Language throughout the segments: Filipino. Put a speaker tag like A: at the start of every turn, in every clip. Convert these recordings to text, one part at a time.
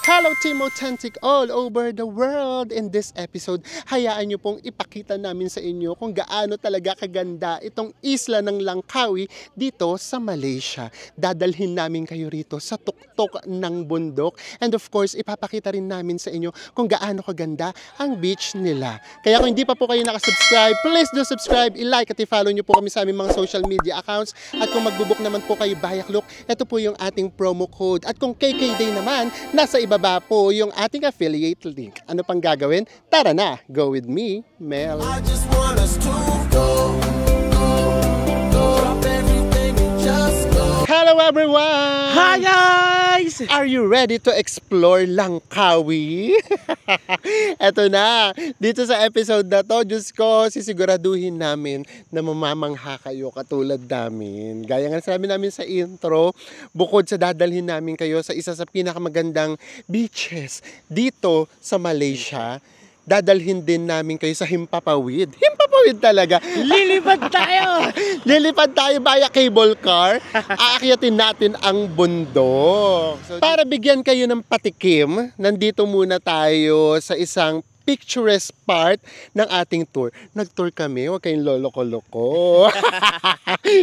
A: Hello Team Authentic all over the world! In this episode, hayaan nyo pong ipakita namin sa inyo kung gaano talaga kaganda itong isla ng Langkawi dito sa Malaysia. Dadalhin namin kayo rito sa tuktok ng bundok, and of course, ipapakita rin namin sa inyo kung gaano kaganda ang beach nila. Kaya kung hindi pa po kayo nakasubscribe, please do subscribe, i-like at i-follow nyo po kami sa aming mga social media accounts. At kung magbubuk naman po kayo Bayaklok, ito po yung ating promo code. At kung KKday naman, nasa ibaba po yung ating affiliate link. Ano pang gagawin? Tara na! Go with me, Mel. I just want us to go. Drop everything and just go. Hello everyone!
B: Hi guys!
A: Are you ready to explore Langkawi? Eto na! Dito sa episode na to, Diyos ko, sisiguraduhin namin na mamamangha kayo katulad namin. Gaya nga sabi namin sa intro, bukod sa dadalhin namin kayo sa isa sa pinakamagandang beaches dito sa Malaysia, dadalhin din namin kayo sa Himpapawid. Himpapawid talaga.
B: Lilipad tayo!
A: Lilipad tayo via cable car. Aakyatin natin ang bundok. So, para bigyan kayo ng patikim, nandito muna tayo sa isang picturesque part ng ating tour. Nag-tour kami, huwag kayong loloko-loko.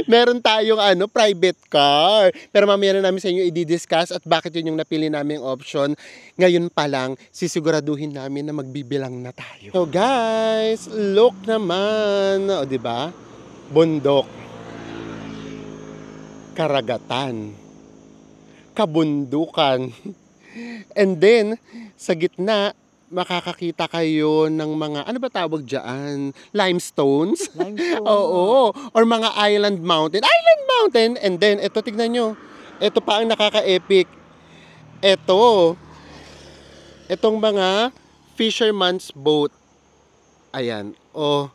A: Meron tayong private car. Pero mamaya na namin sa inyo i-discuss at bakit yun yung napili naming option. Ngayon pa lang, sisiguraduhin namin na magbibilang na tayo. So guys, look naman. O diba? Bundok. Karagatan. Kabundukan. And then, sa gitna, makakakita kayo ng mga, ano ba tawag dyan? Limestones?
B: Limestone.
A: Oo. Or mga island mountain. Island mountain! And then, ito, tignan nyo. Ito pa ang nakaka-epic. Itong mga fisherman's boat. Ayan. Oh.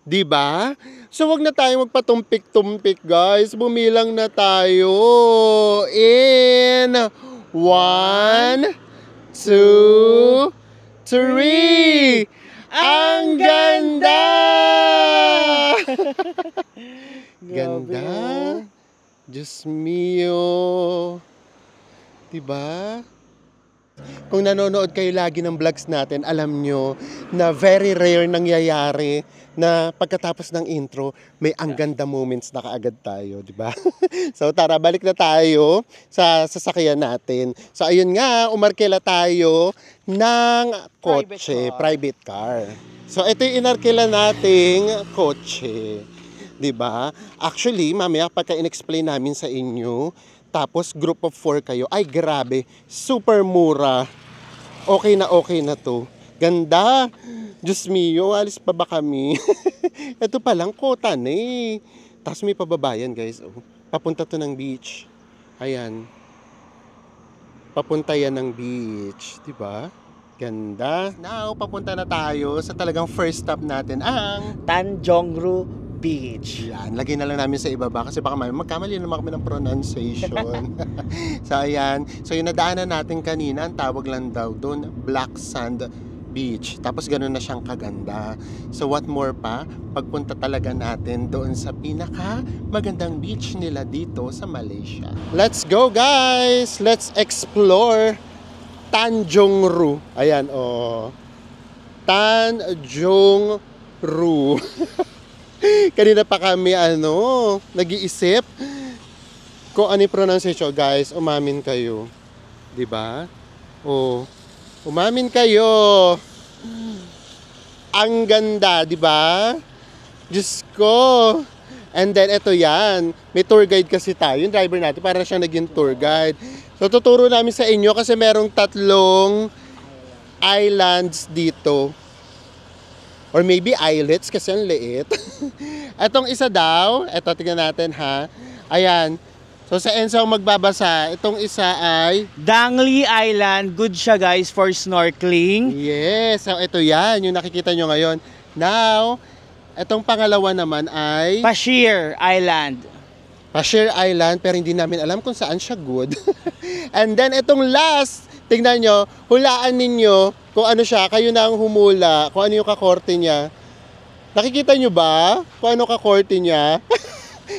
A: Diba? So, wag na tayo magpatumpik-tumpik, guys. Bumilang na tayo. In 1, 2, 3! Ang ganda! Ganda. Diyos mio. Diba? Kung nanonood kayo lagi ng vlogs natin, alam nyo na very rare nangyayari na pagkatapos ng intro, may ang ganda moments na kaagad tayo, di ba? So tara, balik na tayo sa sasakyan natin. So ayun nga, umarkila tayo ng kotse, private car. So ito yung inarkila nating kotse, di ba? Actually, mamaya pagka in-explain namin sa inyo, tapos group of 4 kayo, ay grabe, super mura. Okay na to. Ganda. Diyos mio, alis pa ba kami? Ito pa lang, kota na eh. Tapos may pababayan guys. Oh. Papunta to ng beach. Ayan. Papunta yan ng beach. Diba? Ganda. Now, papunta na tayo sa talagang first stop natin, ang
B: Tanjong Ru Beach.
A: Yan, lagay na lang namin sa ibaba kasi baka magkamali naman kami ng pronunciation. So ayan, so yung nadaanan natin kanina, ang tawag lang daw doon, Black Sand Beach. Tapos ganoon na siyang kaganda. So what more pa, pagpunta talaga natin doon sa pinaka magandang beach nila dito sa Malaysia. Let's go guys! Let's explore Tanjong Ru. Ayan, oh. Tanjong Ru. Kanina pa kami nag-iisip kung ano yung pronunciation. Guys, umamin kayo. Diba? Oh, umamin kayo. Ang ganda, diba? Diyos ko. And then, ito yan. May tour guide kasi tayo. Yung driver natin, para siyang naging tour guide. So, tuturo namin sa inyo kasi merong 3 islands dito. Or maybe islets kasi ang liit. Etong isa daw, eto tingnan natin ha. Ayan. So sa Enzo magbabasa, itong isa ay
B: Dangli Island, good siya guys for snorkeling.
A: yes, so ito yan, yung nakikita nyo ngayon. Now, etong pangalawa naman ay
B: Pashir Island.
A: Pashir Island, pero hindi namin alam kung saan siya good. And then itong last, tingnan nyo, hulaan ninyo kung ano siya, kayo na ang humula, kung ano yung kakorte niya. Nakikita nyo ba? Kung ano kakorte niya?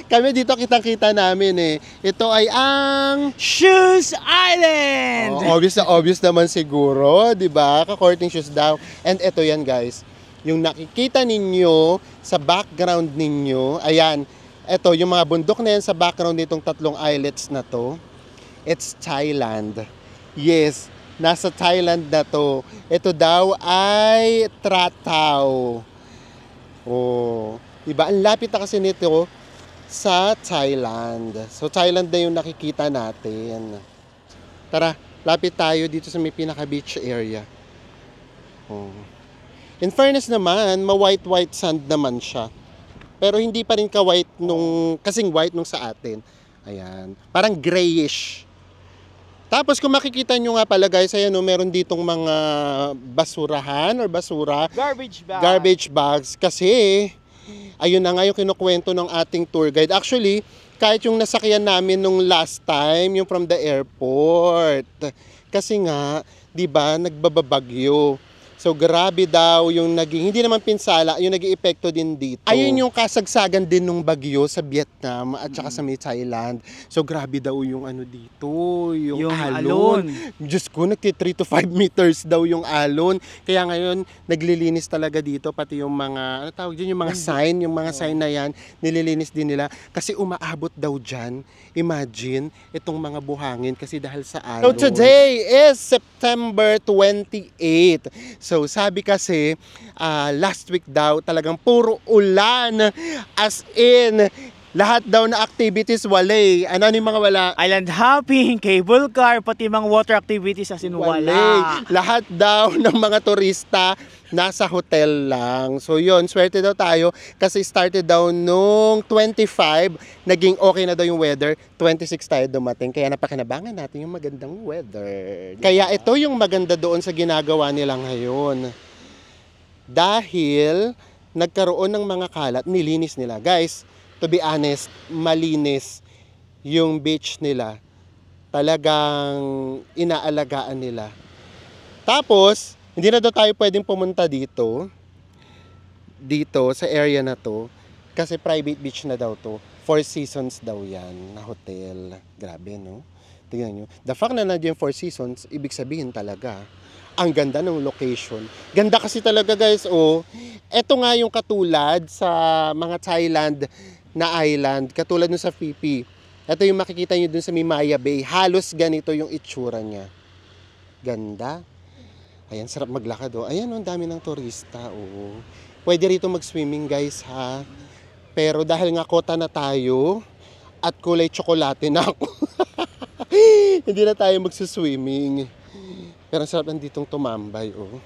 A: Kami dito kitang-kita namin eh. Ito ay ang...
B: Shoes Island!
A: Oh, obvious naman siguro, di ba? Ka-courting shoes daw. And ito yan guys, yung nakikita ninyo sa background ninyo, ayan, ito yung mga bundok na yan sa background nitong tatlong islets na to, it's Thailand. Yes, nasa Thailand na to. Ito daw ay Tratao. Oh, diba? Ang lapit na kasi nito sa Thailand. So, Thailand na yung nakikita natin. Tara, lapit tayo dito sa may pinaka-beach area. Oh. In fairness naman, ma-white sand naman siya. Pero hindi pa rin ka-white kasing white nung sa atin. Ayan. Parang grayish. Tapos kung makikita nyo nga pala guys, ayan o, meron ditong mga basurahan or basura. Garbage bags. Kasi, ayun na nga yung kinukwento ng ating tour guide. Actually, kahit yung nasakyan namin nung last time, yung from the airport. Kasi nga, di ba, nagbababagyo. So, grabe daw yung naging, hindi naman pinsala, yung naging epekto din dito. Ayun yung kasagsagan din ng bagyo sa Vietnam at saka sa may Thailand. So, grabe daw yung ano dito, yung alon. Diyos ko, nagti 3 to 5 meters daw yung alon. Kaya ngayon, naglilinis talaga dito, pati yung mga, ano tawag dyan, yung mga sign, na yan, nililinis din nila. Kasi umaabot daw dyan, imagine, itong mga buhangin kasi dahil sa alon. So, today is September 28. So, sabi kasi, last week daw, talagang puro ulan. As in, lahat daw na activities wala. Ano yung mga wala?
B: Island hopping, cable car, pati mga water activities as in wala.
A: Lahat daw ng mga turista nasa hotel lang. So yun, swerte daw tayo kasi started daw nung 25, naging okay na daw yung weather, 26 tayo dumating. Kaya napakinabangan natin yung magandang weather. Kaya ito yung maganda doon sa ginagawa nila ngayon. Dahil nagkaroon ng mga kalat, nilinis nila. Guys, to be honest, malinis yung beach nila. Talagang inaalagaan nila. Tapos, hindi na daw tayo pwedeng pumunta dito sa area na to, kasi private beach na daw to. 4 seasons daw yan na hotel. Grabe, no? Tingnan nyo. The fact na nandiyan 4 seasons, ibig sabihin talaga, ang ganda ng location. Ganda kasi talaga guys, oh. Ito nga yung katulad sa mga Thailand na island, katulad nun sa Phi Phi. Ito yung makikita nyo dun sa Mimaya Bay. Halos ganito yung itsura niya. Ganda. Ayan, sarap maglakad, oh. Ayan, oh, ang dami ng turista, oh. Pwede rito mag-swimming, guys, ha? Pero dahil nga kota na tayo, at kulay tsokolate na ako, hindi na tayo magsuswimming. Pero ang sarap nanditong tumambay, oh.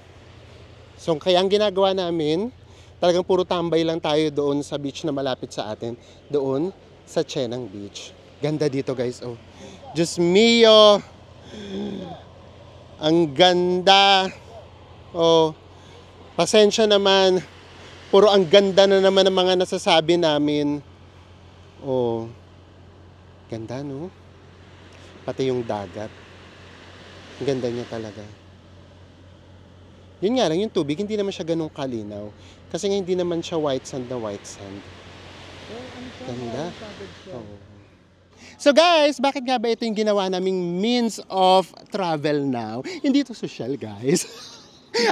A: So, kaya ang ginagawa namin, talagang puro tambay lang tayo doon sa beach na malapit sa atin. Doon sa Chenang Beach. Ganda dito, guys, oh. Diyos mio! Ang ganda. Oh, pasensya naman. Puro ang ganda na naman ng mga nasasabi namin. Oh, ganda, no? Pati yung dagat. Ang ganda niya talaga. Yun nga lang, yung tubig, hindi naman siya ganun kalinaw. Kasi nga hindi naman siya white sand na white sand. Ganda. Oh. So guys, bakit nga ba ito yung ginawa naming means of travel now? Hindi ito social, guys.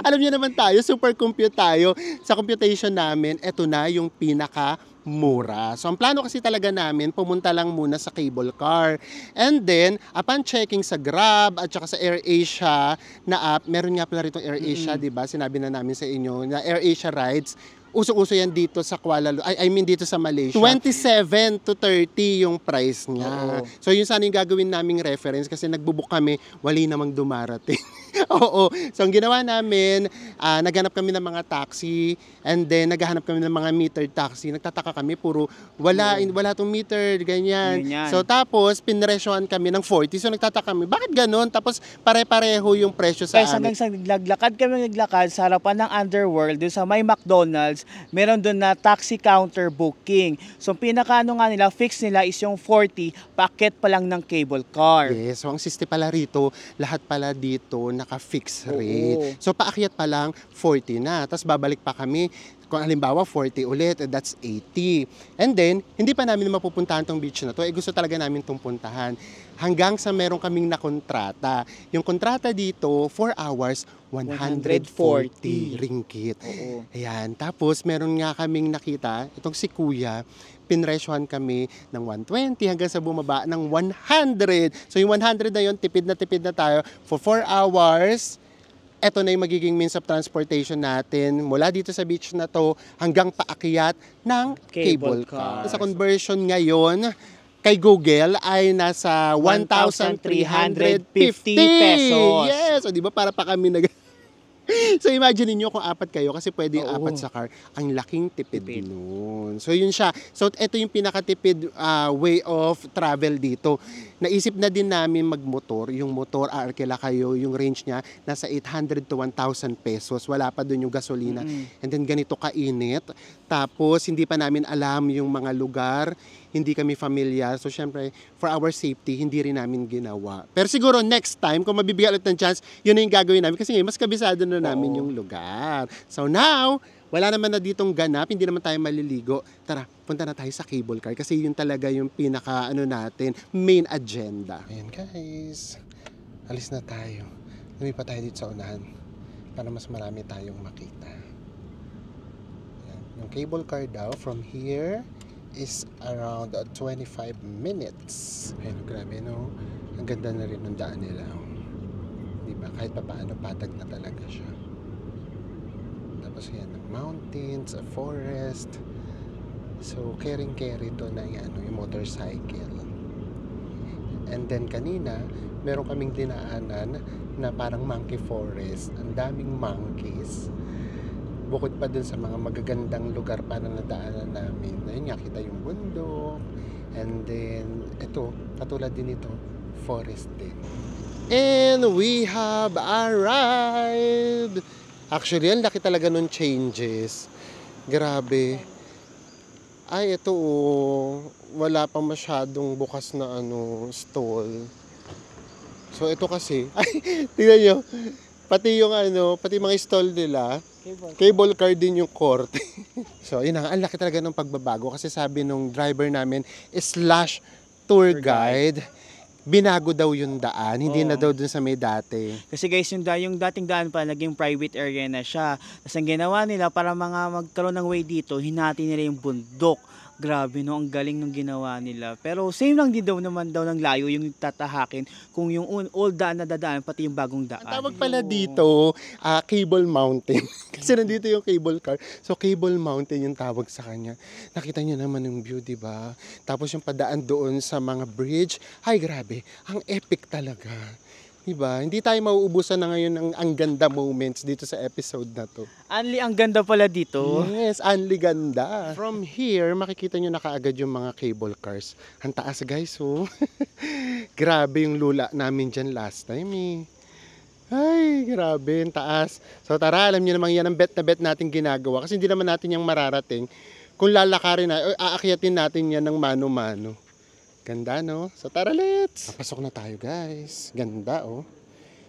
A: Alam niyo naman tayo, super compute tayo. Sa computation namin, ito na yung pinaka-mura. So ang plano kasi talaga namin, pumunta lang muna sa cable car. And then, upon checking sa Grab at saka sa AirAsia na app, meron nga pala rito AirAsia, di ba? Sinabi na namin sa inyo na AirAsia rides. Usok-uso yan dito sa Kuala Lumpur. I mean dito sa Malaysia. 27 to 30 yung price niya. Oo. So yun sana yung gagawin naming reference kasi nagbubook kami, wali namang dumarating. Oo. So ang ginawa namin, naghanap kami ng mga taxi and then naghahanap kami ng mga metered taxi. Nagtataka kami, puro wala tong meter, ganyan. So tapos pinresyohan kami ng 40. So nagtataka kami, bakit ganun? Tapos pare-pareho yung presyo sa amin.
B: Hanggang sa naglakad sa harapan ng Underworld, dun sa may McDonald's, meron doon na taxi counter booking. So, pinakaano nga nila, fix nila is yung 40, packet pa lang ng cable car.
A: Yes, so ang system pala rito, lahat pala dito naka-fix rate. So, paakyat pa lang, 40 na. Tapos babalik pa kami, Kung halimbawa 40 ulit, that's 80. And then, hindi pa namin mapupuntahan tong beach na to. Gusto talaga namin tong puntahan. Hanggang sa meron kaming nakontrata. Yung kontrata dito, 4 hours, 140 ringgit.
B: Oo.
A: Ayan. Tapos, meron nga kaming nakita, itong si Kuya, pinresyohan kami ng 120 hanggang sa bumaba ng 100. So, yung 100 na yun, tipid na tayo for 4 hours. Ito na yung magiging means of transportation natin mula dito sa beach na to hanggang paakyat ng cable car. Sa conversion ngayon, kay Google ay nasa 1,350
B: pesos.
A: Yes! O, di ba para pa kami So imagine niyo kung apat kayo kasi pwede yung
B: Oo.
A: apat sa car. Ang laking tipid nun. So yun siya. So ito yung pinakatipid way of travel dito. Naisip na din namin magmotor. Yung motor, Arkela kayo, yung range niya nasa 800 to 1,000 pesos. Wala pa dun yung gasolina. And then ganito kainit. Tapos hindi pa namin alam yung mga lugar. Hindi kami familiar. So syempre, for our safety, hindi rin namin ginawa. Pero siguro next time, kung mabibigyan ulit ng chance, yun na yung gagawin namin. Kasi ngayon, mas kabisado na namin yung lugar. So now, wala naman na ditong ganap, hindi naman tayo maliligo. Tara, punta na tayo sa cable car kasi yun talaga yung pinaka natin, main agenda. Ayan guys, alis na tayo. Lumipat tayo dito sa unahan para mas marami tayong makita. Ayan. Yung cable car daw from here is around 25 minutes. Ayan, grabe no. Ang ganda na rin ng daan nila. Diba? Kahit pa paano patag na talaga siya. Tapos yan, mountains, a forest. So, carry to na yan, yung motorcycle. And then kanina, meron kaming dinaanan na parang monkey forest. Ang daming monkeys. Bukod pa dun sa mga magagandang lugar pa na nadaanan namin. Ayun nga, kita yung bundok. And then, ito, katulad din ito, forest din. And we have arrived! Actually, ang laki talaga nung changes. Grabe. Ay, ito wala pang masyadong bukas na stall. So, ito kasi, ay, tingnan nyo, pati yung pati mga stall nila, cable car din yung korte. So, yun ang laki talaga ng pagbabago kasi sabi nung driver namin, slash tour guide, binago daw yung daan, hindi na daw dun sa may dati.
B: Kasi guys, yung dating daan pa, naging private area na siya. Tapos ang ginawa nila para magkaroon ng way dito, hinati nila yung bundok. Grabe no, ang galing ng ginawa nila. Pero same lang din naman daw ng layo yung tatahakin kung yung old daan na dadaan, pati yung bagong daan.
A: Ang tawag pala dito, Cable Mountain. Kasi nandito yung cable car. So, Cable Mountain yung tawag sa kanya. Nakita niyo naman yung view, di ba? Tapos yung padaan doon sa mga bridge. Ay, grabe. Ang epic talaga. Diba? Hindi tayo mauubusan na ngayon ng ang ganda moments dito sa episode na to.
B: Anli, ang ganda pala dito.
A: Yes, anli ganda. From here, makikita nyo na kaagad yung mga cable cars. Ang taas guys, oh. Grabe yung lula namin dyan last time eh. Ay, grabe, ang taas. So tara, alam nyo namang yan ang bet na bet natin ginagawa. Kasi hindi naman natin yung mararating. Kung lalakarin na, aakyatin natin yan ng mano-mano. Ganda, no? So, tara, let's! Papasok na tayo, guys. Ganda, oh.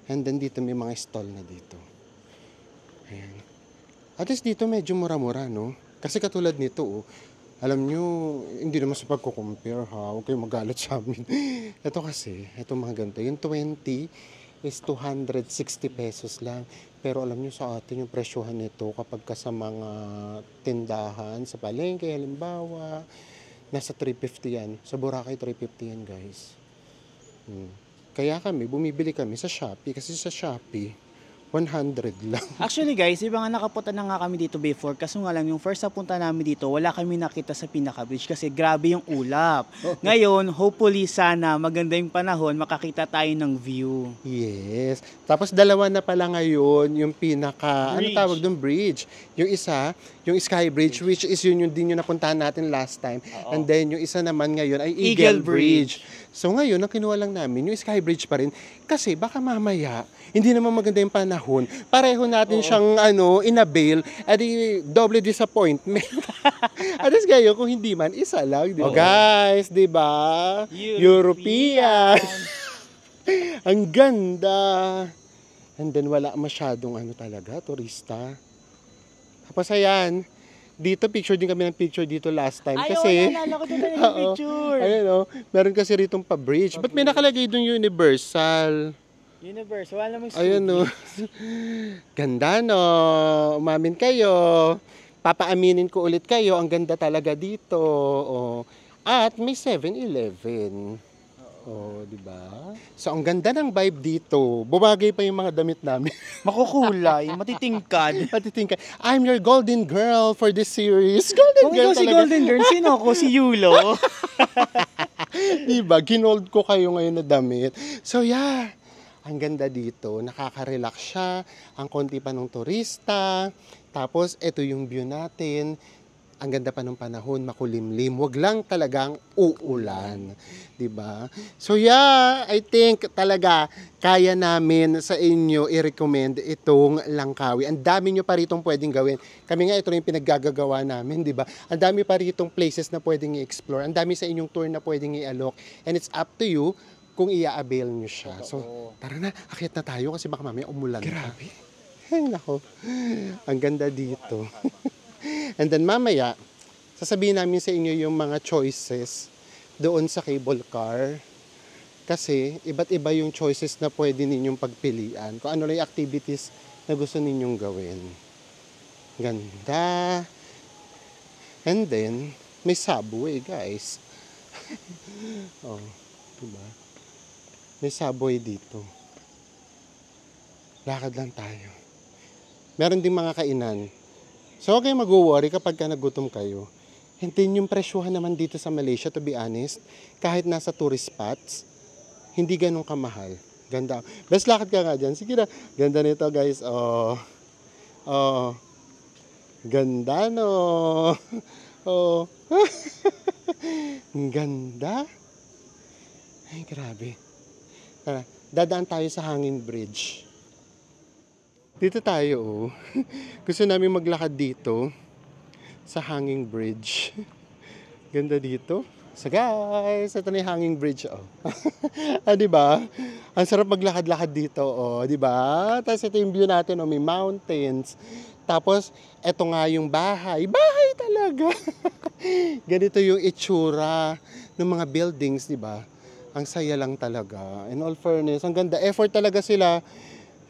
A: And then, dito may mga stall na dito. Ayan. At least dito medyo mura-mura, no? Kasi katulad nito, oh. Alam nyo, hindi naman sa pagkukumpare, ha? Huwag kayong magalit sa amin. Ito kasi, ito mga ganito. Yung 20 is 260 pesos lang. Pero alam nyo sa atin, yung presyohan nito kapag ka sa mga tindahan, sa palengke, halimbawa, nasa 350 yan. Sa Boracay, 350 yan, guys. Kaya kami, bumibili kami sa Shopee. Kasi sa Shopee, 100 lang.
B: Actually guys, iba nga nakapunta na nga kami dito before. Kaso nga lang, yung first na punta namin dito, wala kami nakita sa pinaka-beach kasi grabe yung ulap. Ngayon, hopefully sana maganda yung panahon, makakita tayo ng view.
A: Yes. Tapos dalawa na pala ngayon yung pinaka,
B: Bridge.
A: ano tawag doon, bridge. Yung isa, yung Sky Bridge, which is yun yung din yung napuntahan natin last time. And then yung isa naman ngayon ay Eagle Bridge. So ngayon, ang kinuha lang namin, yung Sky Bridge pa rin. Kasi baka mamaya, hindi naman maganda yung panahon. Pareho natin siyang inabail, edi double disappointment. At least ngayon, kung hindi man, isa lang. Diba? Oh, guys, di ba? European. Ang ganda. And then wala masyadong talaga, turista. Tapos ayan, Dito, picture din kami ng picture dito last time.
B: Ay,
A: Kasi,
B: naalala ko doon yung
A: Oo.
B: picture.
A: ayun o, meron kasi ritong pa-bridge. Ba't may nakalagay doon Universal?
B: Universe, wala namang
A: Ayun
B: studio.
A: o. Ganda no. Umamin kayo. Papaaminin ko ulit kayo. Ang ganda talaga dito. Oh. At may 7-Eleven. Oh, di ba? So ang ganda ng vibe dito. Bumagay pa yung mga damit namin.
B: Makukulay, matitingkad.
A: Patitingka. I'm your golden girl for this series. Golden
B: Kung
A: girl
B: ikaw si
A: talaga.
B: Golden Girl, sino ako? Si Yulo.
A: Diba? Ginold ko kayo ngayon na damit. So yeah, ang ganda dito. Nakaka-relax siya. Ang konti pa ng turista. Tapos, ito yung view natin. Ang ganda pa ng panahon, makulimlim. Wag lang talagang uulan. Diba? So yeah, I think talaga kaya namin sa inyo i-recommend itong Langkawi. Ang dami nyo pa ritong pwedeng gawin. Kami nga ito rin yung pinaggagawa namin, di ba? Ang dami pa ritong places na pwedeng i-explore. Ang dami sa inyong tour na pwedeng i-alok. And it's up to you kung i-avail nyo siya. So, tara na, akyat na tayo kasi baka mamaya umulan. Grabe. Ay, nako. Ang ganda dito. And then mamaya, sasabihin namin sa inyo yung mga choices doon sa cable car. Kasi iba't iba yung choices na pwede ninyong pagpilian. Kung ano lang yung activities na gusto ninyong gawin. Ganda. And then, may subway, guys. Oh, diba? May subway dito. Lakad lang tayo. Meron ding mga kainan. So, huwag kayong mag-worry kapag ka nagutom kayo. Hindi yung presyuhan naman dito sa Malaysia, to be honest. Kahit nasa tourist spots, hindi ganun kamahal. Ganda. Best lakad ka nga dyan. Sige na. Ganda nito, guys. Oh. Oh. Ganda, no? Oh. Ang ganda. Ay, grabe. Tara, dadaan tayo sa hanging bridge. Dito tayo, oh. Gusto namin maglakad dito sa hanging bridge. Ganda dito. So guys, ito na yung hanging bridge, oh. Ah, di ba? Ang sarap maglakad-lakad dito, oh, di ba? Tapos ito yung view natin, oh, may mountains. Tapos ito nga yung bahay. Bahay talaga. Ganito yung itsura ng mga buildings, di ba? Ang saya lang talaga. In all fairness, ang ganda. Effort talaga sila.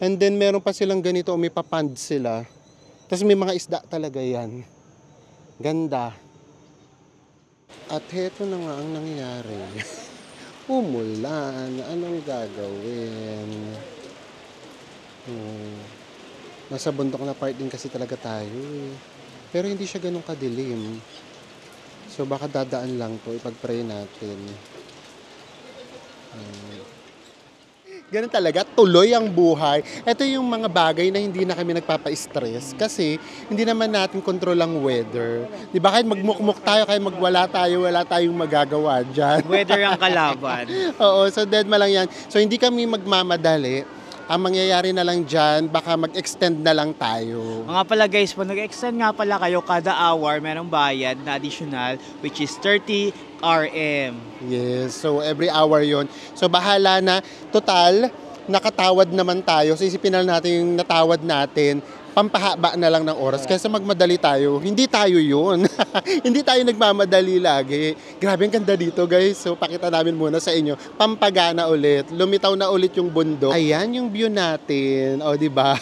A: And then, meron pa silang ganito, may papand sila. Tapos may mga isda talaga yan. Ganda. At heto na nga ang nangyari. Umulan. Anong gagawin? Nasa bundok na part din kasi talaga tayo. Pero hindi siya ganun kadilim. So, baka dadaan lang to. Ipag-pray natin. Ganun talaga, tuloy ang buhay. Ito yung mga bagay na hindi na kami nagpapa-stress kasi hindi naman natin control ang weather. Di ba kahit magmukmuk tayo, kahit magwala tayo, wala tayong magagawa dyan.
B: Weather ang kalaban.
A: Oo, so dead ma lang yan. So hindi kami magmamadali. Ang mangyayari na lang dyan, baka mag-extend na lang tayo.
B: Mga pala guys, pag nag-extend nga pala kayo kada hour, merong bayad na additional which is 30 RM.
A: Yes, so every hour yon. So bahala na. Total, nakatawad naman tayo. So isipin na natin yung natawad natin. Pampahaba na lang ng oras. Kaysa magmadali tayo. Hindi tayo yun. Hindi tayo nagmamadali lagi. Grabe ang ganda dito guys. So pakita namin muna sa inyo. Pampagana ulit. Lumitaw na ulit yung bundok. Ayan yung view natin. O, di ba?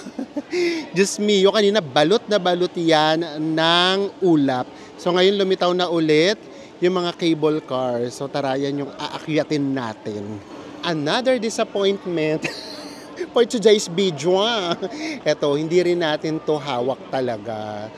A: Just me. Yung kanina, balot na balot yan ng ulap. So ngayon lumitaw na ulit yung mga cable car. So tara, yan yung aakyatin natin. Another disappointment for today's video. Eto, hindi rin natin to hawak talaga.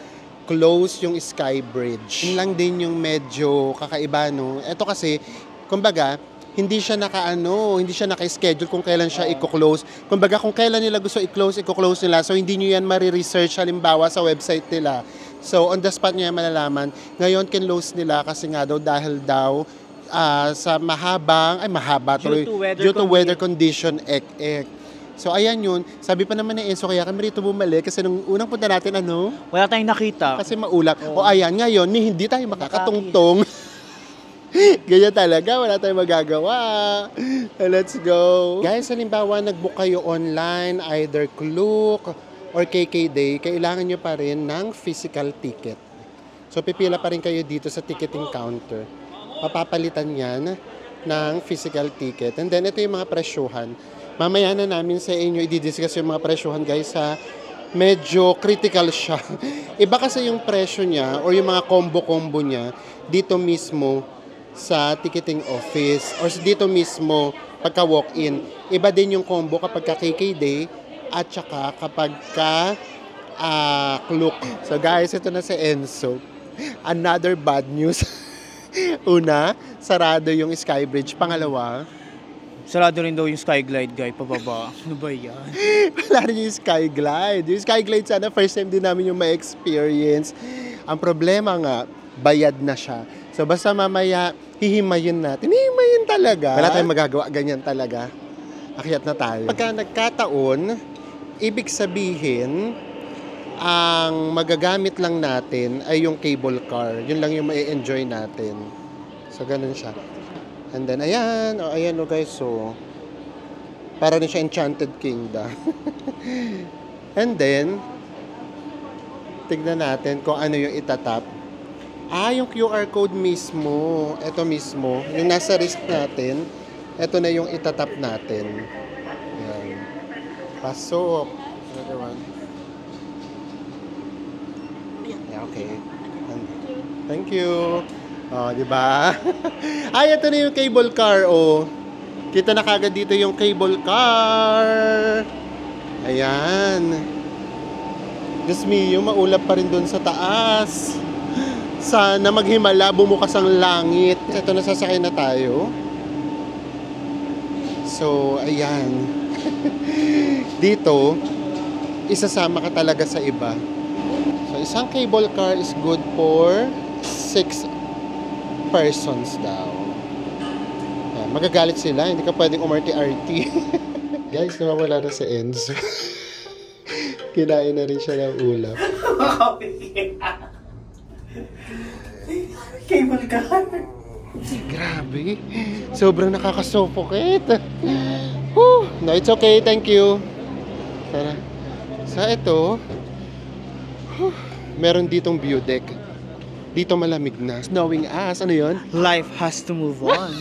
A: Close yung Sky Bridge. Yun lang din yung medyo kakaiba, no? Eto kasi, kumbaga, hindi siya hindi siya naka-schedule kung kailan siya i-close. Kumbaga, kung kailan nila gusto i-close nila. So, hindi nyo yan mariresearch halimbawa sa website nila. So, on the spot nyo yan malalaman. Ngayon, kinlose nila kasi nga daw dahil daw sa due to weather condition, So, ayan yun. Sabi pa naman ni Enzo, kaya kami rito bumalik kasi nung unang punta natin,
B: Wala tayong nakita.
A: kasi maulap. O ayan, ngayon, hindi tayo makakatungtong. Ganyan talaga, wala tayong magagawa. Let's go. Guys, halimbawa, nag-book kayo online, either Klook or KKday, kailangan nyo pa rin ng physical ticket. So pipila pa rin kayo dito sa ticketing counter. Mapapalitan yan ng physical ticket. And then ito yung mga presyuhan. Mamaya na namin sa inyo i-discuss yung mga presyuhan guys sa medyo critical siya. Iba kasi yung presyo niya or yung mga combo-combo niya dito mismo sa ticketing office or dito mismo pagka walk-in. Iba din yung combo kapag ka KK Day at saka kapag ka Klook. So guys, ito na si Enzo. Another bad news. Una, sarado yung Skybridge. Pangalawa,
B: Sarado rin daw yung Skyglide, guy, pababa. Ano ba yan?
A: wala rin yung Skyglide. Yung Skyglide sana, first time din namin yung ma-experience. Ang problema nga, bayad na siya. So basta mamaya, hihimayin natin. Hihimayin talaga. Wala tayong magagawa, ganyan talaga. Akyat na tayo. Pagka nagkataon, ibig sabihin, ang magagamit lang natin ay yung cable car. Yun lang yung ma-enjoy natin. So ganun siya. And then, ayan. O, ayan o guys. So, para rin siya Enchanted Kingdom. And then, tignan natin kung ano yung itatap. Yung QR code mismo. Ito mismo. Yung nasa wrist natin. Ito na yung itatap natin. Ayan. Pasok. Another one. Yeah, okay. Thank you. Di ba? Ay, ito na yung cable car, oh. Kita na kagad dito yung cable car. Ayan. Diyos mio, maulap pa rin dun sa taas. Sana maghimala, bumukas ang langit. Ito na, sasakay na tayo. So, ayan. Dito, isasama ka talaga sa iba. So, isang cable car is good for 6 persons daw. Ayan, magagalit sila, hindi ka pwedeng umarte-arte. Guys, nawawala na si Enzo. Kinain na rin siya ng ulam.
B: Cable car.
A: Grabe. Sobrang nakaka-suffocate. No, it's okay. Thank you. Tara. So, ito, meron ditong view deck. Dito malamig na. Snowing ass. Ano yon?
B: Life has to move on.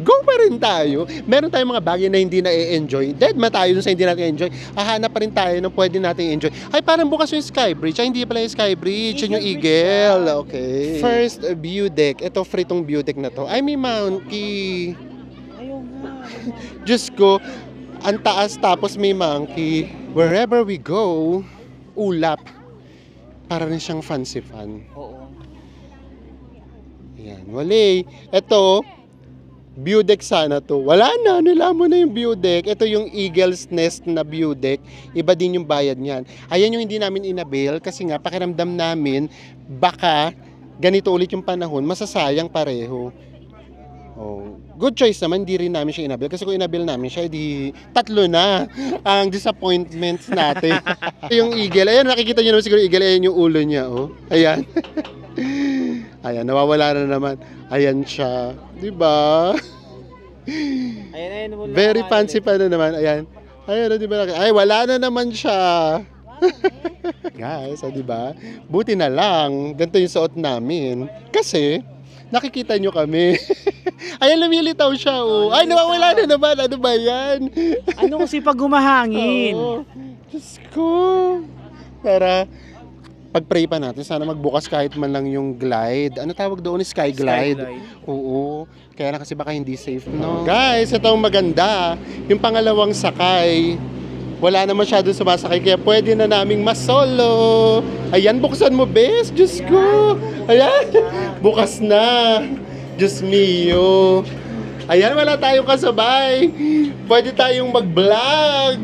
A: Go pa rin tayo. Meron tayong mga bagay na hindi na i-enjoy. Dead ma tayo dun sa hindi natin enjoy. Hahanap pa rin tayo ng pwede natin enjoy. Ay, parang bukas yung Skybridge. Ay, hindi pala yung Skybridge. Yun yung Eagle. Okay. First, view deck. Ito, free tong view deck na to. Ay, may monkey.
B: Ayun nga.
A: Diyos ko, ang taas tapos may monkey. Wherever we go, ulap. Para rin siyang fancy fan.
B: Oo.
A: Ayan, wali. Ito, view deck sana to. Wala na, nila mo na yung view deck. Ito yung Eagle's Nest na view deck. Iba din yung bayad niyan. Ayan yung hindi namin inabil kasi nga pakiramdam namin baka ganito ulit yung panahon, masasayang pareho. Oh, good choice naman, hindi rin namin siya inabil. Kasi kung inabil namin siya, di 3 na ang disappointments natin. Yung Eagle, ayan, nakikita nyo naman siguro Eagle, ayan yung ulo niya, oh. Ayan. Ayan, nawawala na naman. Ayan siya. Diba?
B: Ayan, wala.
A: Very fancy pa na naman. Ayan. Ayan, diba? Ay, wala na naman siya. Guys, diba? Buti na lang. Ganito yung suot namin. Kasi, nakikita nyo kami. Ayan, lumilitaw siya, oh. Ay, nawawala na naman. Ano ba yan?
B: Ano kasi pag humahangin?
A: Oo. Diyos ko. Tara. Pag-pray pa natin, sana magbukas kahit man lang yung glide. Ano tawag doon? Sky glide. Oo. Kaya na kasi baka hindi safe, no? Guys, ito ang maganda. Yung pangalawang sakay, wala na masyadong sumasakay, kaya pwede na naming masolo. Ayan, buksan mo, bes. Diyos ko. Ayan. Bukas na. Diyos mio. Ayan, wala tayong kasabay. Pwede tayong mag-vlog.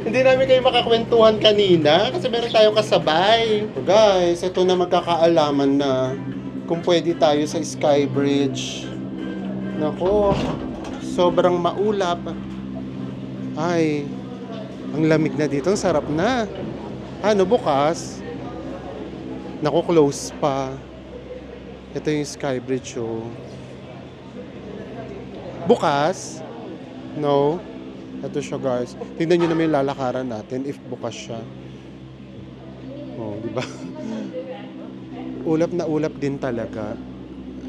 A: Hindi namin kayo makakwentuhan kanina kasi meron tayong kasabay. So guys, ito na magkakaalaman na kung pwede tayo sa Skybridge. Nako, sobrang maulap. Ay, ang lamig na dito. Ang sarap na. Ano, bukas? Nako, close pa. Ito yung Skybridge, oh. Bukas? No? Ito siya, guys. Tingnan nyo naman yung lalakaran natin if bukas siya. Oh, di ba? Ulap na ulap din talaga.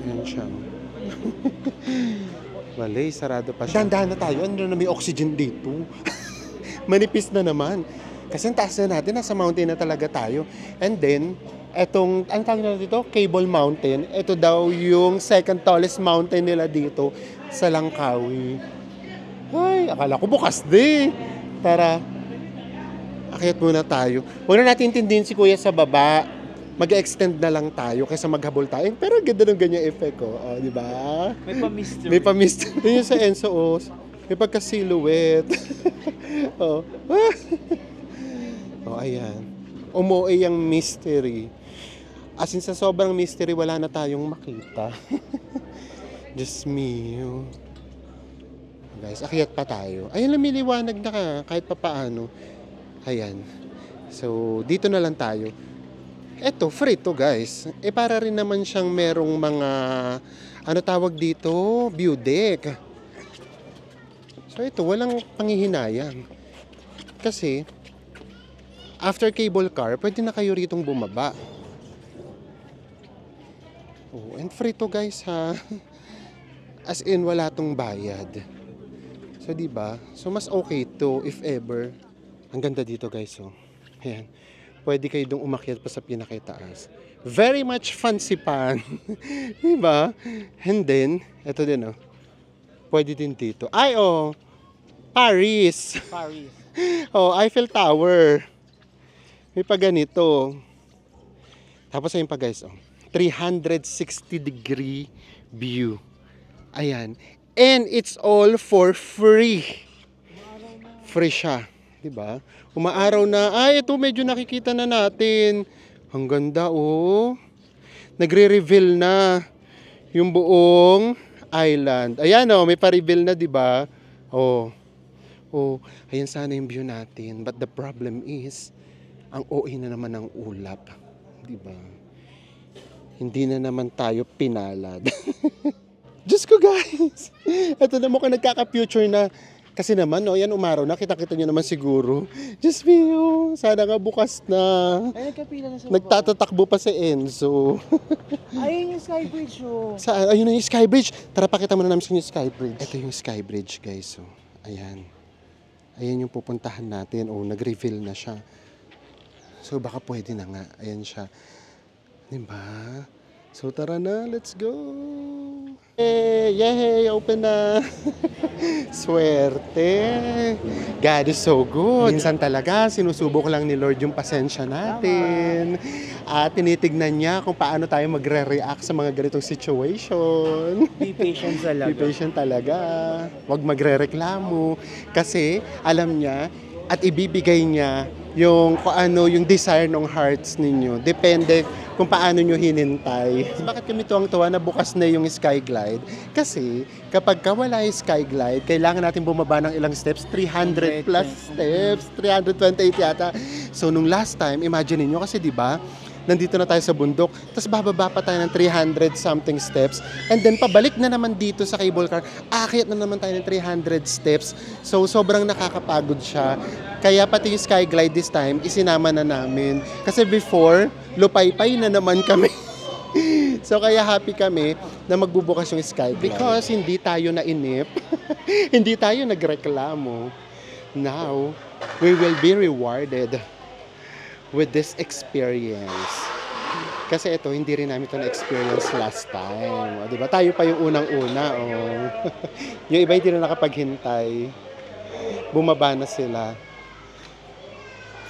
A: Ayan siya. Mali, sarado pa siya. Dandahan na tayo. Ano na may oxygen dito? Manipis na naman. Kasi ang taas na natin, nasa mountain na talaga tayo. And then, etong, ang tawag na dito, Cable Mountain. Ito daw yung second tallest mountain nila dito sa Langkawi. Ay, akala ko bukas din. Tara, akyat muna tayo. Huwag na natin intindihin si Kuya sa baba. Mag-extend na lang tayo kaysa maghabol tayo. Pero ganda ng ganyan effect, oh. Oh, di ba?
B: May pa-mystery.
A: May pa-mystery. Yun yung sa Enzo, oh. May pagka-silhouette. Oh. Oh, ayan. Umuwi ang mystery. As in, sa sobrang mystery, wala na tayong makita. Just me. Guys, akyat pa tayo. Ayun, lumiliwanag na ka, kahit papaano. Ayan. So, dito na lang tayo. Eto, free to guys. Para rin naman siyang merong mga, ano tawag dito, view deck. So, ito, walang panghihinayang. Kasi, after cable car, pwede na kayo ritong bumaba. Oh, and free to guys ha. As in, wala tong bayad. So, diba? So, mas okay to if ever. Ang ganda dito guys, oh. Ayan. Pwede kayo dong umakyat pa sa pinakitaas. Very much fancy pan. Diba? And then, eto din, oh. Pwede din dito. Ay, oh. Paris.
B: Paris.
A: Oh, Eiffel Tower. May pa ganito. Tapos ayun pa guys, oh. 360-degree view. Ayan. And it's all for free. Free siya. Diba? Umaaraw na. Ay, ito medyo nakikita na natin. Ang ganda, oh. Nagre-reveal na yung buong island. Ayan, oh. May pa-reveal na, diba? Oh. Oh. Ayan sana yung view natin. But the problem is, ang OA na naman ng ulap. Diba? Hindi na naman tayo pinalad. Diyos ko guys! Ito na mukhang nagkaka-future na. Kasi naman, no, yan umaraw na. Kita-kita nyo naman siguro. Diyos mio, sana nga bukas na.
B: Ay, nagkapila na sa baba.
A: Nagtatatakbo pa si Enzo.
B: Ayun yung Skybridge, oh.
A: Saan? Ayun na yung Skybridge. Tara, pakita mo na namin sa inyo yung Skybridge. Ito yung Skybridge, guys. So, ayan. Ayan yung pupuntahan natin. Oh, nag-reveal na siya. So, baka pwede na nga. Ayan siya. Diba? So, tara na. Let's go. Yay! Yay! Open na. Swerte. God is so good. Minsan talaga, sinusubok lang ni Lord yung pasensya natin. At tinitignan niya kung paano tayo magre-react sa mga ganitong situation.
B: Be patient talaga.
A: Be patient talaga. Huwag magre-reklamo. Kasi alam niya at ibibigay niya yung kung ano yung desire ng hearts ninyo. Depende kung paano nyo hinintay. Bakit kami tuwang-tuwa na bukas na yung Skyglide? Kasi kapag wala yung Skyglide, kailangan natin bumaba ng ilang steps, 300 plus steps, 328 yata. So nung last time, imagine niyo kasi 'di ba? Nandito na tayo sa bundok, tapos bababa pa tayo ng 300 something steps, and then pabalik na naman dito sa cable car, akyat na naman tayo ng 300 steps. So sobrang nakakapagod siya. Kaya pati yung Skyglide this time, isinama na namin. Kasi before, lupay-pay na naman kami. So kaya happy kami na magbubukas yung Skyglide. Because hindi tayo nainip, hindi tayo nagreklamo. Now, we will be rewarded with this experience. Kasi ito, hindi rin namin ito na-experience last time. O, diba? Tayo pa yung unang-una. Oh. Yung iba hindi na nakapaghintay. Bumaba na sila.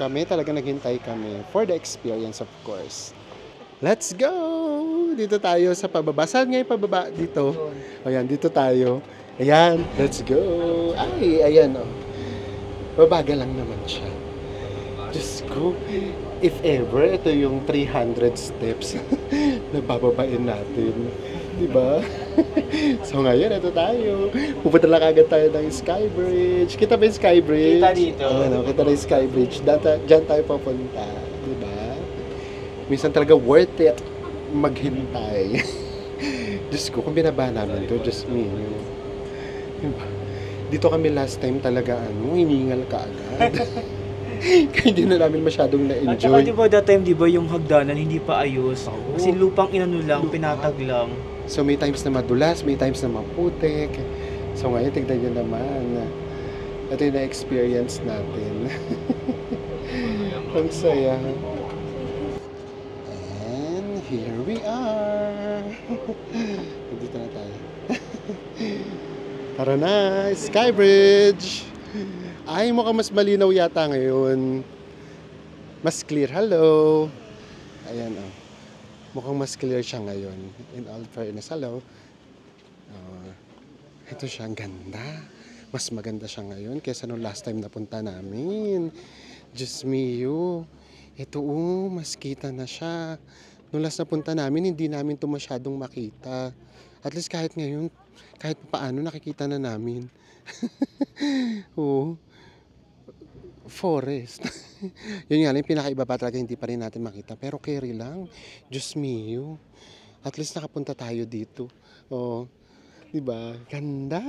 A: Kami talaga naghintay kami. For the experience, of course. Let's go! Dito tayo sa pababa. Saan nga yung pababa? Dito. Ayan, dito tayo. Ayan, let's go! Ay, ayan, oh. Babaga lang naman siya. Diyos ko, if ever, ito yung 300 steps na bababain natin. Diba? So ngayon, ito tayo. Pupunta lang agad tayo ng Skybridge. Kita ba yung Skybridge?
B: Kita dito.
A: Ano, kita na yung Skybridge. Diyan tayo papunta. Diba? Minsan talaga worth it maghintay. Diyos ko, kung binaba namin to, Diyos me. Diba? Dito kami last time talaga, hiningal ka agad. Kaya hindi na namin masyadong
B: At saka
A: na-enjoy.
B: diba that time, diba yung hagdanan hindi pa ayos?
A: Oo.
B: Kasi lupang inano lang,
A: Lupa.
B: pinatag lang.
A: So may times na madulas, may times na maputik. So ngayon, tignan nyo naman. Ito yung na-experience natin. Ang saya. And here we are. Dito na tayo. Tara na, Skybridge! Ay, mukhang mas malinaw yata ngayon. Mas clear. Hello! Ayan, oh. Mukhang mas clear siya ngayon. In all fairness, hello. Ito siya, ang ganda. Mas maganda siya ngayon kaysa nung last time na punta namin. Diyos mio. Ito, mas kita na siya. Nung last na punta namin, hindi namin ito masyadong makita. At least kahit ngayon, kahit paano nakikita na namin. Oo. Forest. Yun nga lang, yung pinakaiba pa talaga hindi pa rin natin makita. Pero carry lang. Diyos mio. At least nakapunta tayo dito. Oh, di ba? Ganda.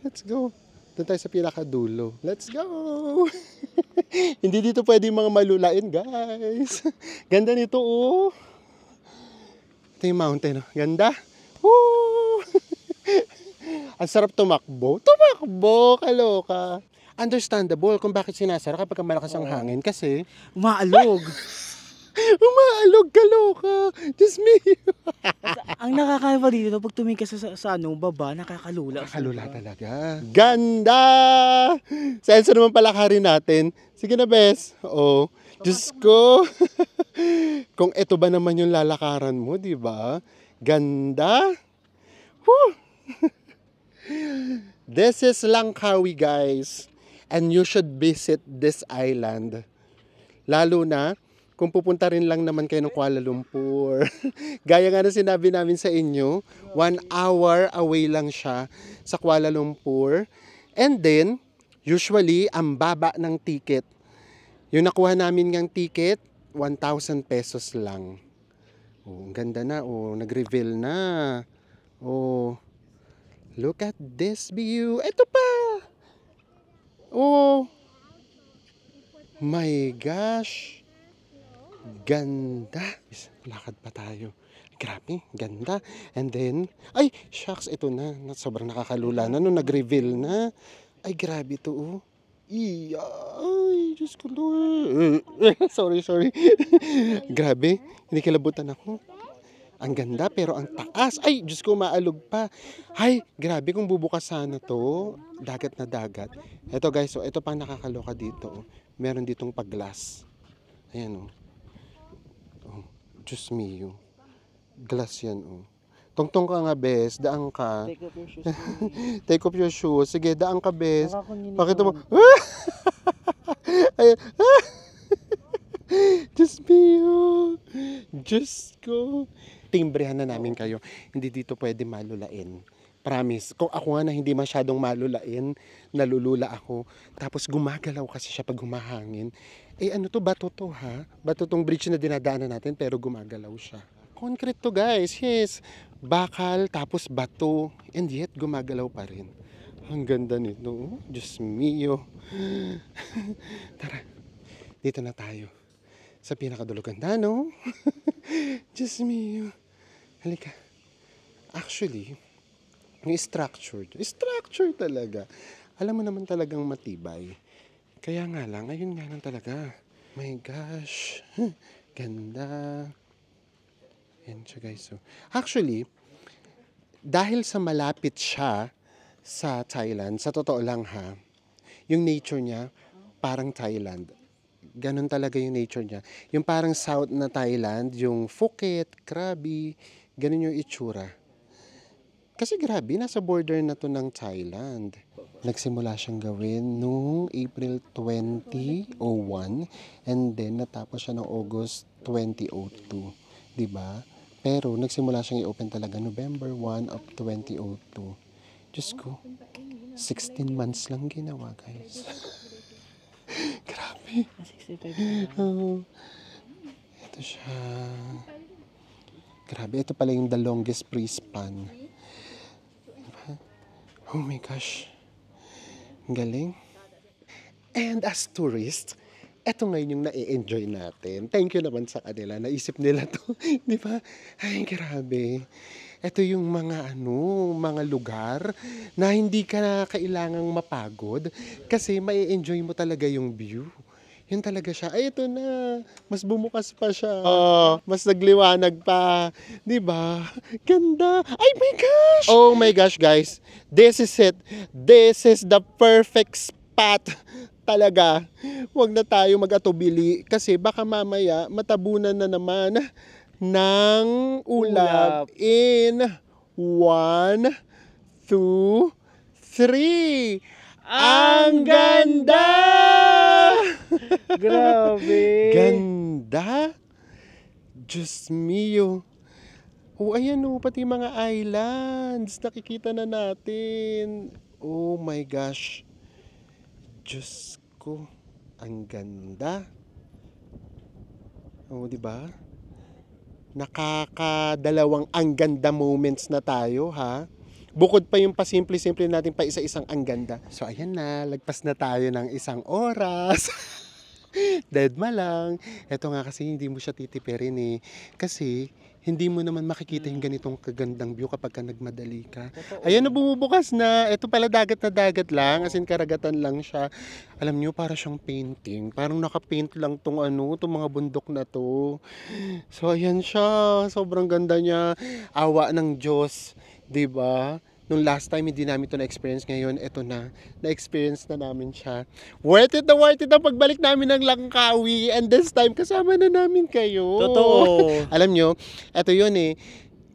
A: Let's go. Doon tayo sa pinakadulo. Let's go. Hindi dito pwede mga malulain, guys. Ganda nito, oh. Ito yung mountain, oh. Ganda. Woo! Ang sarap tumakbo. Tumakbo, kaloka. Understandable kung bakit sinasara kapag malakas ang hangin kasi
B: Umaalog.
A: umaalog, kaloka. Diyos me.
B: Ang nakakaiba dito, pag tumingin ka sa baba, nakakalula.
A: Kalula talaga. Ganda! Sa Elsa naman palakarin natin. Sige na, Bes. Oo. Diyos ko. Kung ito ba naman yung lalakaran mo, di ba? Ganda. Whew. This is Langkawi, guys. And you should visit this island. Lalo na kung pupunta rin lang naman kayo ng Kuala Lumpur. Gaya nga na sinabi namin sa inyo, 1 hour away lang siya sa Kuala Lumpur. And then, usually, ang baba ng ticket. Yung nakuha namin ng ticket, 1,000 pesos lang. Oh, ang ganda na. Oh, nag-reveal na. Oh, look at this view. Ito pa. Oh, my gosh. Ganda. Lakad pa tayo. Grabe, ganda. And then, ay, shucks, ito na. Sobrang nakakalula na nung nag-reveal na. Ay, grabe to, oh. Iya, ay, Diyos ko, Lord. sorry. Grabe, hindi kilabutan ako. Ang ganda, pero ang taas. Ay, Diyos ko, maalog pa. Ay, grabe kung bubukas sana to. Dagat na dagat. Ito guys, so, ito pa nakakaloka dito. Oh. Meron ditong pag-glass. Ayan, oh. Oh, Diyos mio. Glass yan, oh. Tungtong ka nga, Bes. Daan ka.
B: Take off your shoes.
A: Take off your shoes. Sige, daan ka, Bes.
B: Nakakunyinig
A: Pakita mo.
B: naman.
A: Ayan. Diyos mio. Diyos ko. Timbrehan na namin kayo. Hindi dito pwede malulain. Promise. Kung ako nga na hindi masyadong malulain, nalulula ako. Tapos gumagalaw kasi siya pag humahangin. Eh ano to? Bato to, ha? Bato tong bridge na dinadaanan natin pero gumagalaw siya. Concrete to, guys. Yes. Bakal, tapos bato. And yet, gumagalaw pa rin. Ang ganda nito. Diyos mio. Tara. Dito na tayo. Sa pinakadulo. Ganda, no? Diyos mio. Halika. Actually, yung structure talaga. Alam mo naman talagang matibay. Kaya nga lang, ayun nga lang talaga. My gosh. Ganda. Yan siya, guys. So, actually, dahil sa malapit siya sa Thailand, sa totoo lang ha, yung nature niya, parang Thailand. Ganon talaga yung nature niya. Yung parang south na Thailand, yung Phuket, Krabi, ganon yung itsura. Kasi grabe, nasa border na to ng Thailand. Nagsimula siyang gawin noong April 2001 and then natapos siya noong August 2002. Diba? Pero nagsimula siyang i-open talaga November 1 of 2002. Diyos ko, 16 months lang ginawa, guys. Grabe. Oh, ito siya. Grabe, ito pala yung the longest pre-span. Diba? Oh my gosh. Ang galing. And as tourist, eto ngayon yung na-enjoy natin. Thank you naman sa kanila. Naisip nila to. Di ba? Ay, grabe. Ito yung mga lugar na hindi ka na kailangang mapagod kasi mai-enjoy mo talaga yung view. Yun talaga siya. Ay, ito na. Mas bumukas pa siya. Mas nagliwanag pa. Di ba? Ganda. Ay, my gosh! Oh my gosh, guys. This is it. This is the perfect spot. Talaga. Huwag na tayo mag-atubili kasi baka mamaya matabunan na naman ng ulap in 1, 2, 3. Ang ganda!
B: Grabe.
A: Ganda? Diyos mio. Oh, ayan oh, pati mga islands. Nakikita na natin. Oh my gosh. Diyos ko. Ang ganda. Oh, di ba? Nakakadalawang ang ganda moments na tayo, ha? Bukod pa yung pasimple-simple natin pa isa-isang ang ganda. So, ayan na. Lagpas na tayo ng 1 oras. Deadma lang. Ito nga kasi hindi mo siya titipirin eh. Kasi hindi mo naman makikita yung ganitong kagandang view kapag ka nagmadali ka.
B: Totoo.
A: Ayan na, bumubukas na. Ito pala dagat na dagat lang. As in karagatan lang siya. Alam nyo, para siyang painting. Parang nakapaint lang tong mga bundok na to. So ayan siya. Sobrang ganda niya. Awa ng Diyos. 'Di ba? Nung last time hindi namin ito na-experience, ngayon ito na. Na-experience na namin siya. Worth it na pagbalik namin ng Langkawi. And this time, kasama na namin kayo.
B: Totoo.
A: Alam nyo, ito yun eh.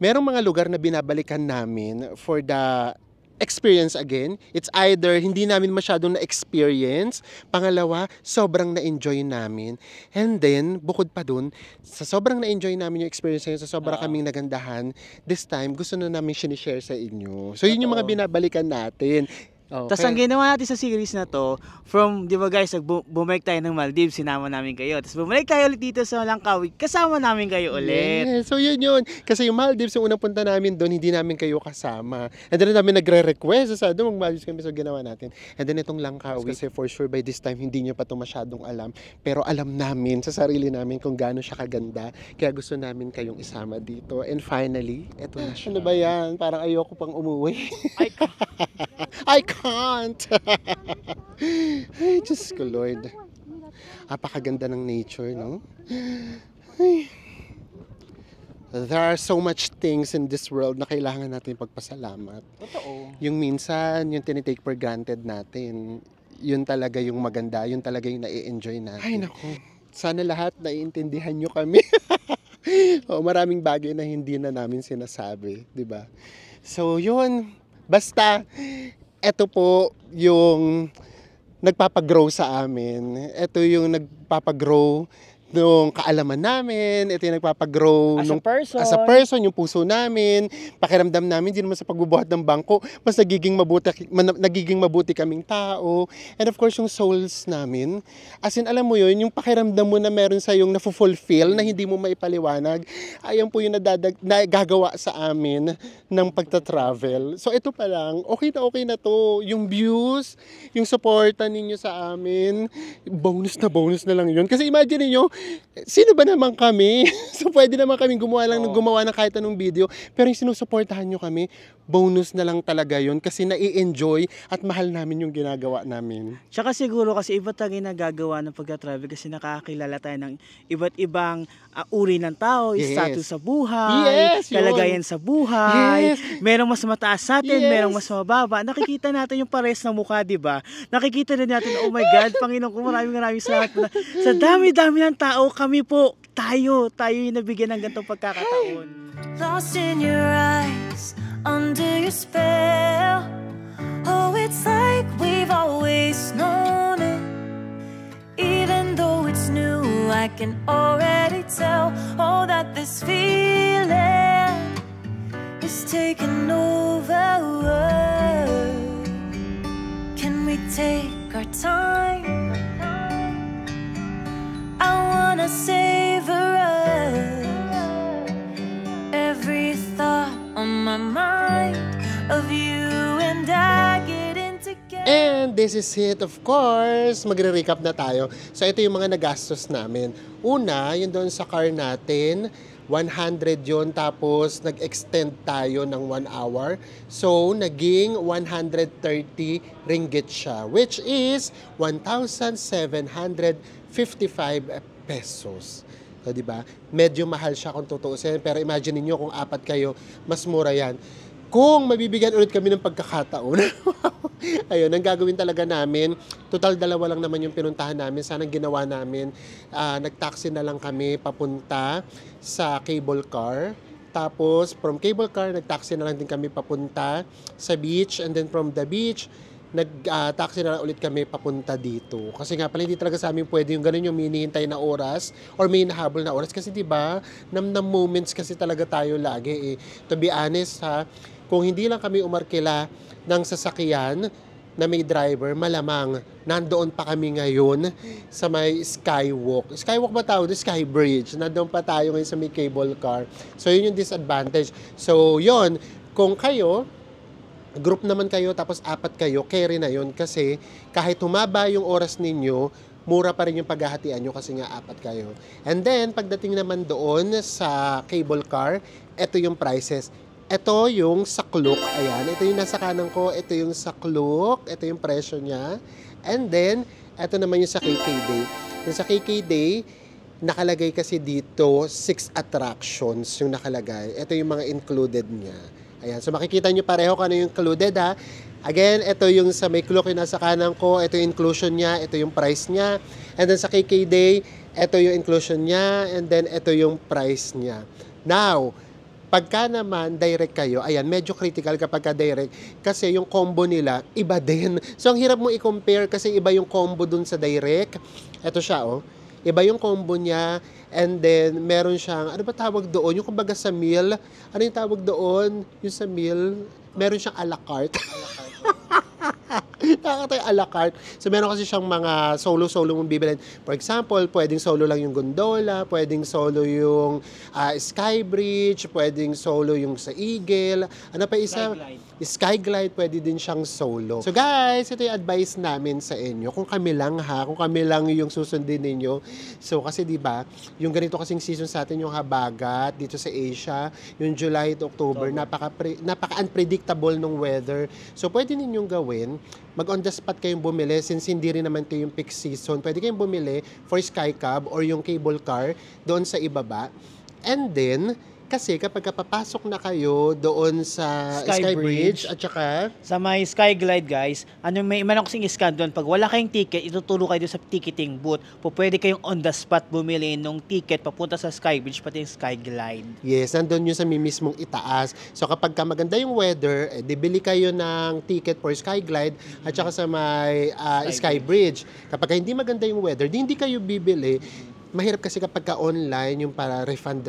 A: Merong mga lugar na binabalikan namin for the experience again. It's either hindi namin masyadong na-experience. Pangalawa, sobrang na-enjoy namin. And then, bukod pa dun, sa sobrang na-enjoy namin yung experience ngayon, sa sobrang kaming nagandahan, this time, gusto na namin sinishare sa inyo. So, yun yung mga binabalikan natin.
B: Tapos ang ginawa natin sa series na to, from, di ba guys, bumalik tayo ng Maldives, sinama namin kayo. Tapos bumalik tayo ulit dito sa Langkawi, kasama namin kayo ulit.
A: Yes, so yun. Kasi yung Maldives, yung unang punta namin doon, hindi namin kayo kasama. And then namin nagre-request, sa doon mag-Maldives kami, so ginawa natin. And then itong Langkawi, kasi for sure by this time, hindi nyo pa ito masyadong alam. Pero alam namin sa sarili namin kung gaano siya kaganda. Kaya gusto namin kayong isama dito. And finally, eto na siya. Ano ba yan? Parang ayoko pang umuwi. I can't. Ay, Diyos ko, Lord. Apakaganda ng nature, no? Ay. There are so much things in this world na kailangan natin pagpasalamat.
B: Totoo.
A: Yung minsan, yung tinitake for granted natin, yun talaga yung maganda, yun talaga yung nai-enjoy natin. Ay, naku. Sana lahat naiintindihan nyo kami. Maraming bagay na hindi na namin sinasabi, di ba? So, yun. Basta, eto po yung nagpapagrow sa amin. Ito yung nagpapagrow nung kaalaman namin. Ito yung nagpapagrow as a person, yung puso namin. Pakiramdam namin, hindi naman sa pagbubuhat ng bangko, mas nagiging mabuti kaming tao. And of course, yung souls namin. As in, alam mo yun, yung pakiramdam mo na meron sa yung na-fulfill na hindi mo maipaliwanag. Ayan po yung nagagawa sa amin ng pagta-travel. So, ito pa lang, okay na to. Yung views, yung supportan ninyo sa amin, bonus na lang yun. Kasi imagine niyo, sino ba naman kami? So, pwede naman kami gumawa ng kahit anong video. Pero yung sinusuportahan nyo kami, bonus na lang talaga yun. Kasi nai-enjoy at mahal namin yung ginagawa namin.
B: Tsaka siguro kasi iba tayo nagagawa ng pagka-travel kasi nakakakilala tayo ng iba't ibang uri ng tao, status sa buhay, kalagayan sa buhay, merong mas mataas sa atin, merong mas mababa. Nakikita natin yung pares ng mukha, di ba? Nakikita din natin, oh my God, Panginoon ko, maraming salamat po. Sa dami-dami ng tao, kami po, tayo yung nabigyan ng ganitong pagkakataon.
C: Lost in your eyes, under your spell. Oh, it's like we've always known it. Even though it's new, I can already tell. Oh, that this feeling is taking over. Can we take our time? I wanna savor us. Every thought on my mind of you and I getting together.
A: And this is it. Of course, magre-recap na tayo. So, ito yung mga nagastos namin. Una, yung doon sa car natin, 100 yon, tapos nag-extend tayo ng 1 hour. So, naging 130 ringgit siya, which is 1,755 pesos. So, di ba? Medyo mahal siya kung tutuusin, pero imagine niyo kung 4 kayo, mas mura yan. Kung mabibigyan ulit kami ng pagkakataon, ayun, ang gagawin talaga namin, total 2 lang naman yung pinuntahan namin. Sana ginawa namin, nag-taxi na lang kami papunta sa cable car. Tapos, from cable car, nag-taxi na lang din kami papunta sa beach. And then from the beach, nag-taxi na lang ulit kami papunta dito. Kasi nga pala, hindi talaga sa amin pwede yung ganun yung hinihintay na oras or may nahabol na oras. Kasi diba, nam moments kasi talaga tayo lagi eh. To be honest ha, kung hindi lang kami umarkila ng sasakyan na may driver, malamang nandoon pa kami ngayon sa may skywalk. Skywalk ba tawag? Sky Bridge. Nandoon pa tayo ngayon sa may cable car. So, yun yung disadvantage. So, yun. Kung kayo, group naman kayo, tapos 4 kayo, carry na yun. Kasi kahit humaba yung oras ninyo, mura pa rin yung paghahatian nyo kasi nga 4 kayo. And then, pagdating naman doon sa cable car, ito yung prices. Ito yung sakluk, ayan. Ito yung nasa kanan ko, ito yung sakluk, ito yung presyo niya. And then, ito naman yung sa KK Day. Yung sa KK Day, nakalagay kasi dito 6 attractions yung nakalagay. Ito yung mga included niya. Ayan, so makikita nyo pareho kung ano yung included ha. Again, ito yung sa may klok yung nasa kanan ko, ito yung inclusion niya, ito yung price niya. And then sa KK Day, ito yung inclusion niya, and then ito yung price niya. Now, pagka naman direct kayo, ayan, medyo critical kapag ka direct kasi yung combo nila, iba din. So, ang hirap mo i-compare kasi iba yung combo dun sa direct. Ito siya, oh. Iba yung combo niya, and then meron siyang, ano ba tawag doon? Yung kumbaga sa meal, ano yung tawag doon? Yung sa meal, meron siyang a la carte. Nakakatayo a la carte. So, meron kasi siyang mga solo-solo mong bibilin. For example, pwedeng solo lang yung gondola, pwedeng solo yung Sky Bridge, pwedeng solo yung sa Eagle. Ano pa isa? Skyglide, pwede din siyang solo. So guys, ito yung advice namin sa inyo. Kung kami lang ha, kung kami lang yung susundin ninyo. So kasi di ba, yung ganito kasing season sa atin yung habagat dito sa Asia, yung July to October, napaka-unpredictable ng weather. So pwede ninyong gawin, mag-on the spot kayong bumili since hindi rin naman ito yung peak season. Pwede kayong bumili for Skycab or yung cable car doon sa ibaba. And then, kasi kapag papasok na kayo doon sa Sky Bridge at saka
B: sa may Skyglide guys, may manong kasing scan doon. Pag wala kayong ticket, ituturo kayo doon sa ticketing booth. Pwede kayong on the spot bumili ng ticket papunta sa Sky Bridge pati yung Skyglide.
A: yes, nandun yun sa mismong itaas. So kapag maganda yung weather, bibili kayo ng ticket for Skyglide at saka sa may Sky Bridge. Kapag hindi maganda yung weather, hindi kayo bibili. Mahirap kasi kapag ka-online, yung para refund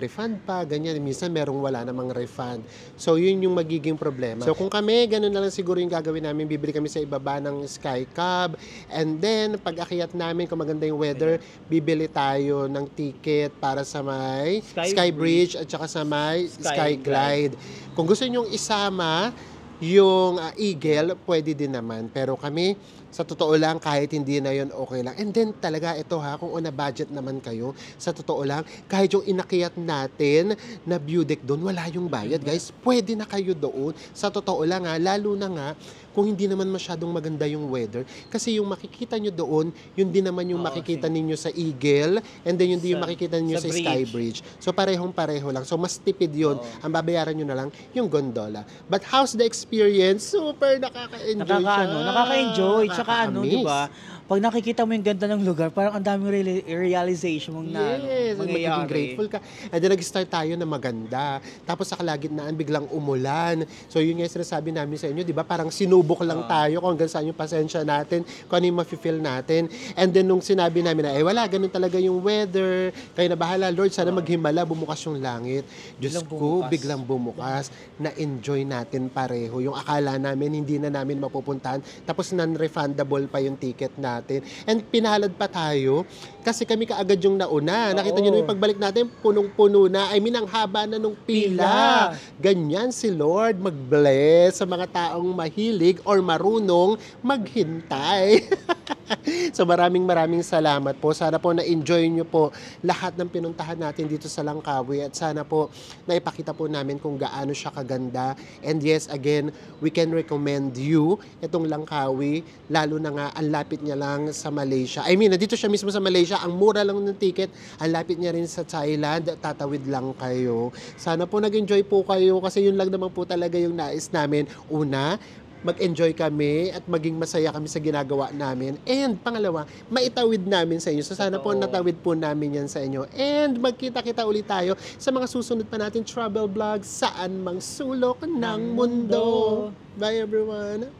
A: pa, ganyan. Minsan merong wala namang refund. So, yun yung magiging problema. So, kung kami, ganun na lang siguro yung gagawin namin. Bibili kami sa ibaba ng Skycab. And then, pag akyat namin, kung maganda yung weather, bibili tayo ng ticket para sa may Sky Bridge at saka sa may Skyglide. Kung gusto nyong isama yung Eagle, pwede din naman. Pero kami, sa totoo lang, kahit hindi na yun, okay lang. And then talaga, ito ha, kung on a budget naman kayo, sa totoo lang, kahit yung inakyat natin na view deck doon, wala yung bayad, guys. Pwede na kayo doon. Sa totoo lang ha, lalo na nga, kung hindi naman masyadong maganda yung weather. Kasi yung makikita nyo doon, yun din naman yung makikita ninyo sa Eagle, and then yun din yung makikita ninyo sa Sky Bridge. So parehong-pareho lang. So mas tipid yun. Ang babayaran nyo na lang, yung gondola. But how's the experience? Super nakaka-enjoy siya.
B: Nakaka-enjoy. Tsaka di ba? Pag nakikita mo yung ganda ng lugar, parang ang daming realization mong
A: yes,
B: mangyayari.
A: Magiging grateful ka. And then nag-start tayo na maganda. Tapos sa kalagitnaan, biglang umulan. So yun nga yung sinasabi namin sa inyo, di ba? Parang sinubok lang tayo kung hanggang saan yung pasensya natin, kung ano yung mafe-feel natin. And then nung sinabi namin na, wala, ganun talaga yung weather. Kayo na bahala, Lord, sana maghimala, bumukas yung langit. Diyos ko, biglang bumukas. Na-enjoy natin pareho. Yung akala namin, hindi na namin mapupuntahan. Tapos non-refundable refundable pa yung ticket natin. And pinalad pa tayo kasi kami kaagad yung nauna. Nakita nyo na yung pagbalik natin, punong-puno na. I mean, ang haba na nung pila. Ganyan si Lord mag-bless sa mga taong mahilig or marunong maghintay. So maraming salamat po. Sana po na-enjoy nyo po lahat ng pinuntahan natin dito sa Langkawi at sana po naipakita po namin kung gaano siya kaganda. And yes, again, we can recommend you itong Langkawi, lalo na nga ang lapit niya lang sa Malaysia. I mean, dito siya mismo sa Malaysia, ang mura lang ng ticket, ang lapit niya rin sa Thailand, tatawid lang kayo. Sana po nag-enjoy po kayo kasi yun lang naman po talaga yung nais namin. Una, mag-enjoy kami at maging masaya kami sa ginagawa namin. And pangalawa, maitawid namin sa inyo. So sana po natawid po namin yan sa inyo. And magkita-kita ulit tayo sa mga susunod pa natin travel vlogs saan mang sulok ng mundo. Bye everyone!